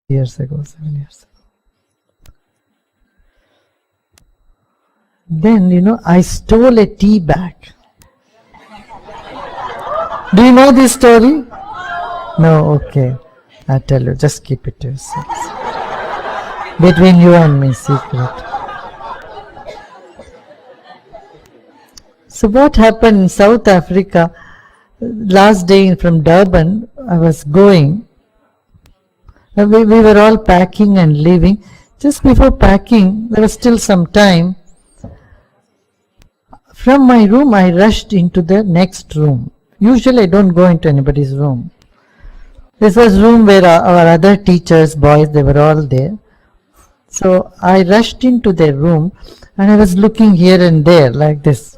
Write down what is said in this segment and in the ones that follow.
years ago, 7 years ago. Then, I stole a tea bag. Do you know this story? No, okay. I tell you, just keep it to yourselves. Between you and me, secret. So what happened in South Africa, last day from Durban, I was going. We were all packing and leaving. Just before packing, there was still some time. From my room, I rushed into the next room. Usually I don't go into anybody's room. This was room where our other teachers, boys, they were all there. So I rushed into their room and I was looking here and there like this.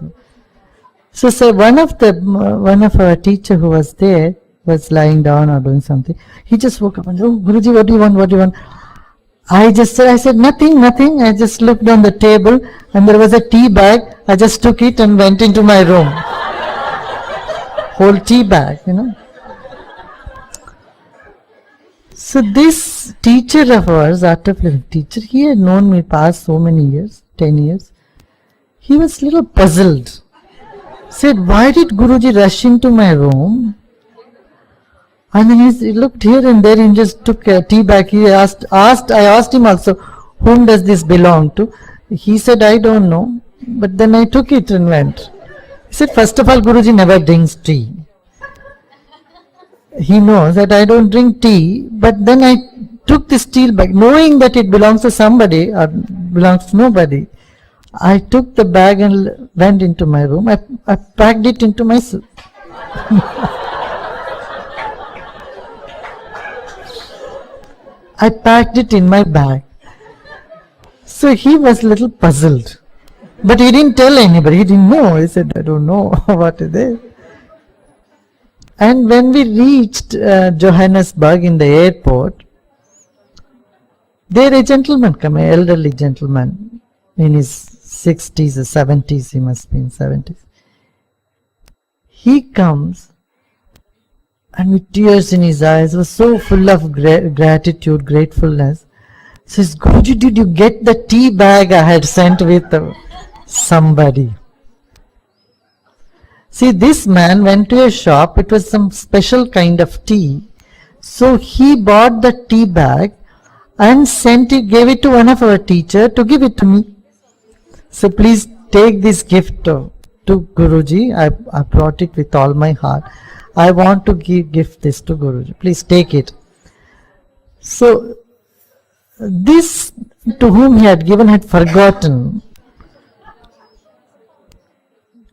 So one of our teacher who was there was lying down or doing something. He just woke up and said, "Oh, Guruji, what do you want? What do you want?" I said, nothing. I just looked on the table and there was a tea bag. I just took it and went into my room. Whole tea bag. So this teacher of ours, Art of Living teacher, he had known me past so many years, 10 years. He was a little puzzled. Said, "Why did Guruji rush into my room?" And then he looked here and there and just took a tea bag. He I asked him also, "Whom does this belong to?" He said, "I don't know." But then I took it and went. He said, "First of all, Guruji never drinks tea. He knows that I don't drink tea." But then I took this tea bag, knowing that it belongs to somebody or belongs to nobody. I took the bag and went into my room. I packed it into my suit. I packed it in my bag. So he was a little puzzled. But he didn't tell anybody. He didn't know. He said, "I don't know what is it." And when we reached Johannesburg in the airport, there a gentleman came, an elderly gentleman in his 60s or 70s, he must be in 70s. He comes and with tears in his eyes, was so full of gratitude, gratefulness. Says, "Guruji, did you get the tea bag I had sent with somebody?" See, this man went to a shop, it was some special kind of tea. So he bought the tea bag and gave it to one of our teachers to give it to me. So please take this gift to Guruji. I brought it with all my heart. I want to give this to Guruji. Please take it. So this to whom he had given had forgotten.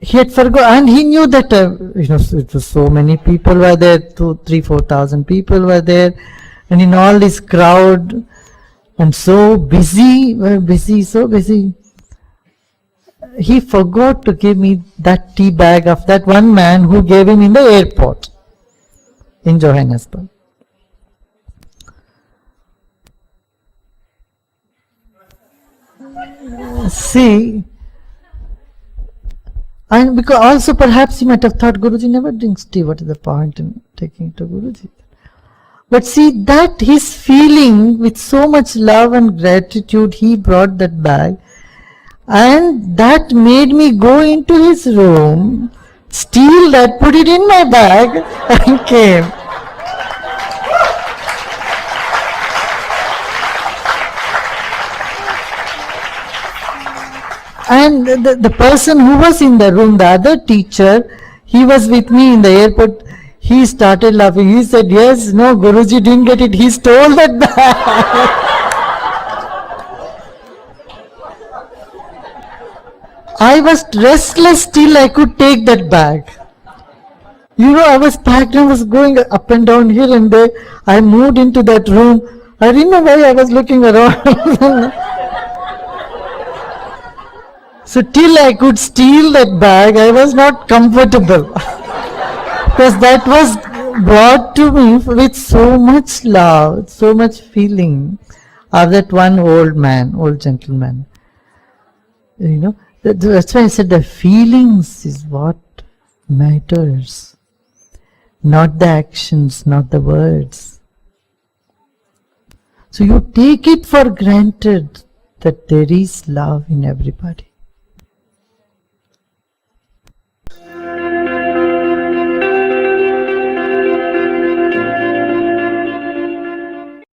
He had forgotten, and he knew that it was so many people were there, 3,000-4,000 people were there, and in all this crowd, and so busy, so busy. He forgot to give me that tea bag of that one man who gave him in the airport in Johannesburg. See, and because also perhaps he might have thought Guruji never drinks tea, what is the point in taking it to Guruji? But see, that his feeling with so much love and gratitude, he brought that bag, and that made me go into his room, steal that, put it in my bag, and came. And the person who was in the room, the other teacher, he was with me in the airport. He started laughing. He said, "Yes, no, Guruji didn't get it. He stole that bag." I was restless till I could take that bag. I was packed and was going up and down here and there. I moved into that room. I didn't know why I was looking around. So till I could steal that bag, I was not comfortable. Because that was brought to me with so much love, so much feeling of that one old gentleman. That's why I said the feelings is what matters. Not the actions, not the words. So you take it for granted that there is love in everybody.